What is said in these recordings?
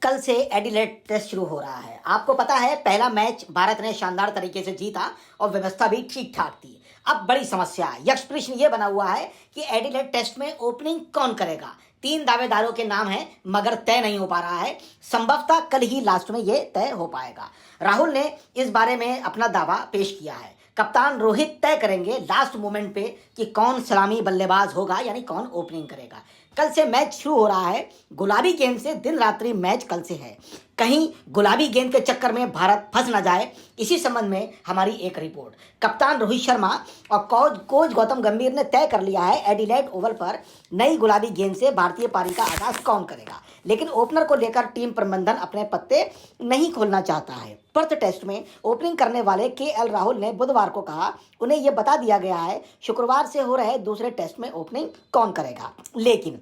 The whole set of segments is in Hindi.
कल से एडिलेड टेस्ट शुरू हो रहा है। आपको पता है पहला मैच भारत ने शानदार तरीके से जीता और व्यवस्था भी ठीक ठाक थी। अब बड़ी समस्या यक्ष प्रश्न ये बना हुआ है कि एडिलेड टेस्ट में ओपनिंग कौन करेगा। 3 दावेदारों के नाम हैं मगर तय नहीं हो पा रहा है। संभवतः कल ही लास्ट में ये तय हो पाएगा। राहुल ने इस बारे में अपना दावा पेश किया है। कप्तान रोहित तय करेंगे लास्ट मोमेंट पे कि कौन सलामी बल्लेबाज होगा, यानी कौन ओपनिंग करेगा। कल से मैच शुरू हो रहा है। गुलाबी गेंद से दिन रात्रि मैच कल से है। कहीं गुलाबी गेंद के चक्कर में भारत फंस ना जाए, इसी संबंध में हमारी एक रिपोर्ट। कप्तान रोहित शर्मा और कोच गौतम गंभीर ने तय कर लिया है एडिलेड ओवल पर नई गुलाबी गेंद से भारतीय पारी का आगाज कौन करेगा। लेकिन ओपनर को लेकर टीम प्रबंधन अपने पत्ते नहीं खोलना चाहता है। पर्थ टेस्ट में ओपनिंग करने वाले केएल राहुल ने बुधवार को कहा उन्हें यह बता दिया गया है शुक्रवार से हो रहे दूसरे टेस्ट में ओपनिंग कौन करेगा। लेकिन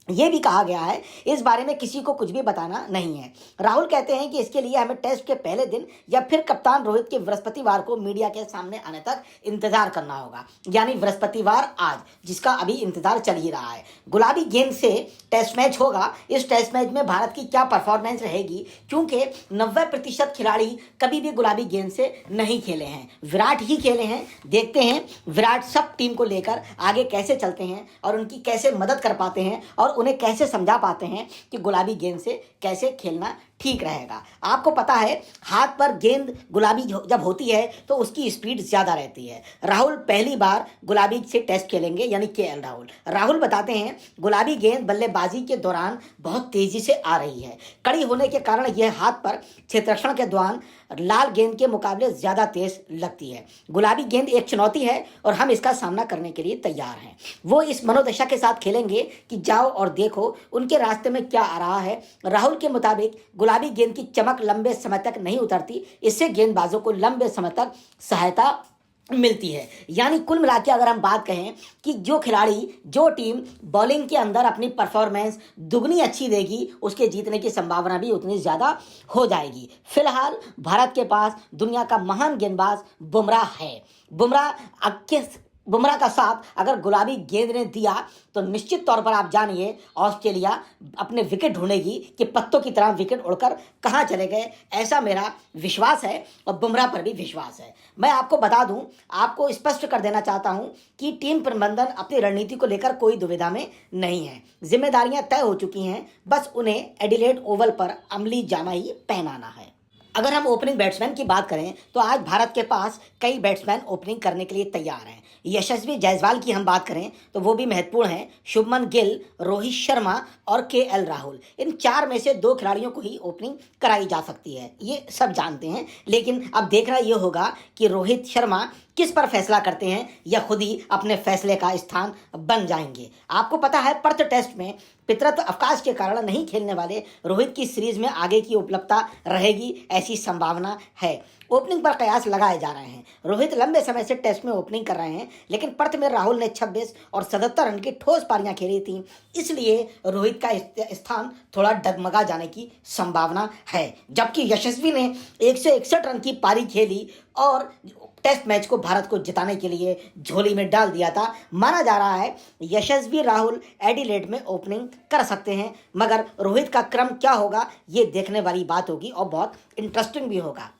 यह भी कहा गया है इस बारे में किसी को कुछ भी बताना नहीं है। राहुल कहते हैं कि इसके लिए हमें टेस्ट के पहले दिन या फिर कप्तान रोहित के बृहस्पतिवार को मीडिया के सामने आने तक इंतजार करना होगा, यानी बृहस्पतिवार आज, जिसका अभी इंतजार चल ही रहा है। गुलाबी गेंद से टेस्ट मैच होगा। इस टेस्ट मैच में भारत की क्या परफॉर्मेंस रहेगी, क्योंकि 90% खिलाड़ी कभी भी गुलाबी गेंद से नहीं खेले हैं, विराट ही खेले हैं। देखते हैं विराट सब टीम को लेकर आगे कैसे चलते हैं और उनकी कैसे मदद कर पाते हैं और उन्हें कैसे समझा पाते हैं कि गुलाबी गेंद से कैसे खेलना ठीक रहेगा। आपको पता है हाथ पर गेंद गुलाबी जब होती है तो उसकी स्पीड ज़्यादा रहती है। राहुल पहली बार गुलाबी से टेस्ट खेलेंगे, यानी केएल राहुल बताते हैं गुलाबी गेंद बल्लेबाजी के दौरान बहुत तेज़ी से आ रही है। कड़ी होने के कारण यह हाथ पर क्षेत्ररक्षण के दौरान लाल गेंद के मुकाबले ज़्यादा तेज लगती है। गुलाबी गेंद एक चुनौती है और हम इसका सामना करने के लिए तैयार हैं। वो इस मनोदशा के साथ खेलेंगे कि जाओ और देखो उनके रास्ते में क्या आ रहा है। राहुल के मुताबिक गुलाबी गेंद की चमक लंबे समय तक नहीं उतरती, इससे गेंदबाजों को लंबे समय तक सहायता मिलती है। यानी कुल मिला के अगर हम बात कहें कि जो खिलाड़ी जो टीम बॉलिंग के अंदर अपनी परफॉर्मेंस दुगनी अच्छी देगी उसके जीतने की संभावना भी उतनी ज़्यादा हो जाएगी। फिलहाल भारत के पास दुनिया का महान गेंदबाज बुमराह है। बुमराह का साथ अगर गुलाबी गेंद ने दिया तो निश्चित तौर पर आप जानिए ऑस्ट्रेलिया अपने विकेट ढूंढेगी कि पत्तों की तरह विकेट उड़कर कहाँ चले गए। ऐसा मेरा विश्वास है और बुमराह पर भी विश्वास है। मैं आपको बता दूं, आपको स्पष्ट कर देना चाहता हूं कि टीम प्रबंधन अपनी रणनीति को लेकर कोई दुविधा में नहीं है। जिम्मेदारियां तय हो चुकी हैं, बस उन्हें एडिलेड ओवल पर अमली जामा ही पहनाना है। अगर हम ओपनिंग बैट्समैन की बात करें तो आज भारत के पास कई बैट्समैन ओपनिंग करने के लिए तैयार हैं। यशस्वी जायसवाल की हम बात करें तो वो भी महत्वपूर्ण हैं। शुभमन गिल, रोहित शर्मा और केएल राहुल, इन 4 में से 2 खिलाड़ियों को ही ओपनिंग कराई जा सकती है, ये सब जानते हैं। लेकिन अब देखना ये होगा कि रोहित शर्मा किस पर फैसला करते हैं या खुद ही अपने फैसले का स्थान बन जाएंगे। आपको पता है पर्थ टेस्ट में पितृत्व अवकाश के कारण नहीं खेलने वाले रोहित की सीरीज में आगे की उपलब्धता रहेगी, ऐसी संभावना है। ओपनिंग पर कयास लगाए जा रहे हैं। रोहित लंबे समय से टेस्ट में ओपनिंग कर रहे हैं, लेकिन पर्थ में राहुल ने 26 और 77 रन की ठोस पारियां खेली थी, इसलिए रोहित का स्थान थोड़ा डगमगा जाने की संभावना है। जबकि यशस्वी ने 161 रन की पारी खेली और टेस्ट मैच को भारत को जिताने के लिए झोली में डाल दिया था। माना जा रहा है यशस्वी राहुल एडिलेड में ओपनिंग कर सकते हैं, मगर रोहित का क्रम क्या होगा ये देखने वाली बात होगी और बहुत इंटरेस्टिंग भी होगा,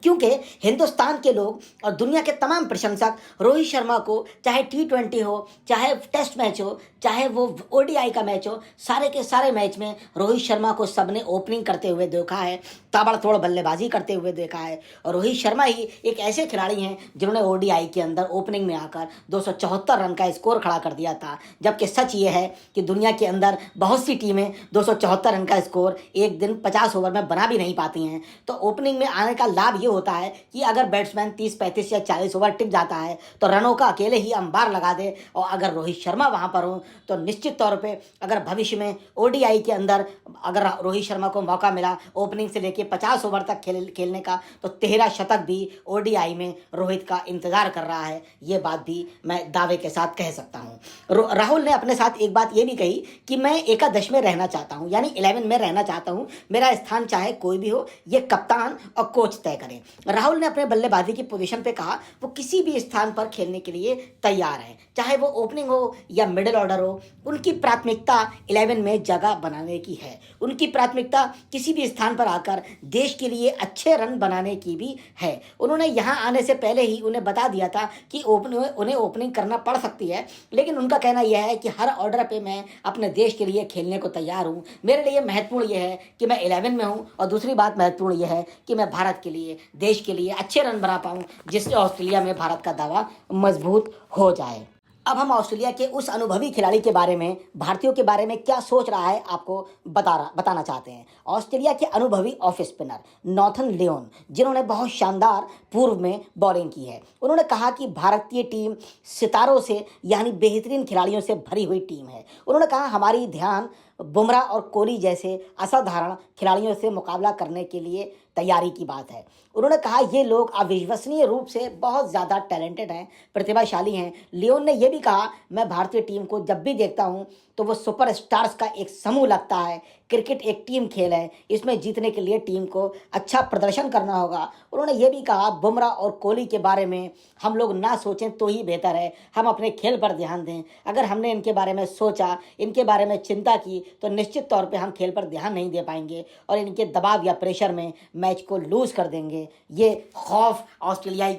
क्योंकि हिंदुस्तान के लोग और दुनिया के तमाम प्रशंसक रोहित शर्मा को चाहे T20 हो, चाहे टेस्ट मैच हो, चाहे वो ओडीआई का मैच हो, सारे के सारे मैच में रोहित शर्मा को सबने ओपनिंग करते हुए देखा है, ताबड़तोड़ बल्लेबाजी करते हुए देखा है। और रोहित शर्मा ही एक ऐसे खिलाड़ी हैं जिन्होंने ओडीआई के अंदर ओपनिंग में आकर 274 रन का स्कोर खड़ा कर दिया था। जबकि सच ये है कि दुनिया के अंदर बहुत सी टीमें 274 रन का स्कोर एक दिन 50 ओवर में बना भी नहीं पाती हैं। तो ओपनिंग में आने का लाभ ये होता है कि अगर बैट्समैन 30, 35 या 40 ओवर टिक जाता है तो रनों का अकेले ही अंबार लगा दे। और अगर रोहित शर्मा वहां पर हो तो निश्चित तौर पे अगर भविष्य में ओडीआई के अंदर अगर रोहित शर्मा को मौका मिला ओपनिंग से लेके 50 ओवर तक खेलने का, तो 13 शतक भी ओडीआई में रोहित का इंतजार कर रहा है। ये बात भी मैं दावे के साथ कह सकता हूँ। राहुल ने अपने साथ एक बात ये भी कही कि मैं एकादश में रहना चाहता हूँ, यानी 11 में रहना चाहता हूँ। मेरा स्थान चाहे कोई भी हो, ये कप्तान और कोच तय करें। करें। राहुल ने अपने बल्लेबाजी की पोजीशन पे कहा वो किसी भी स्थान पर खेलने के लिए तैयार है, चाहे वो ओपनिंग हो या मिडिल ऑर्डर हो। उनकी प्राथमिकता 11 में जगह बनाने की है। उनकी प्राथमिकता किसी भी स्थान पर आकर देश के लिए अच्छे रन बनाने की भी है। उन्होंने यहाँ आने से पहले ही उन्हें बता दिया था कि उन्हें ओपनिंग करना पड़ सकती है, लेकिन उनका कहना यह है कि हर ऑर्डर पे मैं अपने देश के लिए खेलने को तैयार हूँ। मेरे लिए महत्वपूर्ण यह है कि मैं 11 में हूँ, और दूसरी बात महत्वपूर्ण यह है कि मैं भारत के लिए, देश के लिए अच्छे रन बना पाऊँ, जिससे ऑस्ट्रेलिया में भारत का दावा मजबूत हो जाए। अब हम ऑस्ट्रेलिया के उस अनुभवी खिलाड़ी के बारे में, भारतीयों के बारे में क्या सोच रहा है, आपको बताना चाहते हैं। ऑस्ट्रेलिया के अनुभवी ऑफ स्पिनर नॉर्थन लियोन, जिन्होंने बहुत शानदार पूर्व में बॉलिंग की है, उन्होंने कहा कि भारतीय टीम सितारों से यानी बेहतरीन खिलाड़ियों से भरी हुई टीम है। उन्होंने कहा हमारी ध्यान बुमराह और कोहली जैसे असाधारण खिलाड़ियों से मुकाबला करने के लिए तैयारी की बात है। उन्होंने कहा ये लोग अविश्वसनीय रूप से बहुत ज़्यादा टैलेंटेड हैं, प्रतिभाशाली हैं। लियोन ने यह भी कहा मैं भारतीय टीम को जब भी देखता हूं तो वो सुपरस्टार्स का एक समूह लगता है। क्रिकेट एक टीम खेल है, इसमें जीतने के लिए टीम को अच्छा प्रदर्शन करना होगा। उन्होंने ये भी कहा बुमराह और कोहली के बारे में हम लोग ना सोचें तो ही बेहतर है, हम अपने खेल पर ध्यान दें। अगर हमने इनके बारे में सोचा, इनके बारे में चिंता की, तो निश्चित तौर पे हम खेल पर ध्यान नहीं दे पाएंगे और इनके दबाव या प्रेशर में मैच को लूज कर देंगे। ये खौफ ऑस्ट्रेलियाई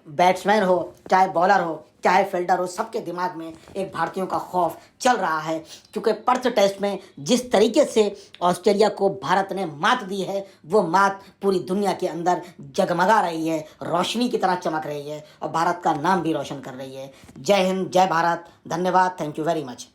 बैट्समैन हो, चाहे बॉलर हो, चाहे फील्डर हो, सबके दिमाग में एक भारतीयों का खौफ चल रहा है, क्योंकि पर्थ टेस्ट में जिस तरीके से ऑस्ट्रेलिया को भारत ने मात दी है, वो मात पूरी दुनिया के अंदर जगमगा रही है, रोशनी की तरह चमक रही है और भारत का नाम भी रोशन कर रही है। जय हिंद, जय भारत, धन्यवाद, थैंक यू वेरी मच।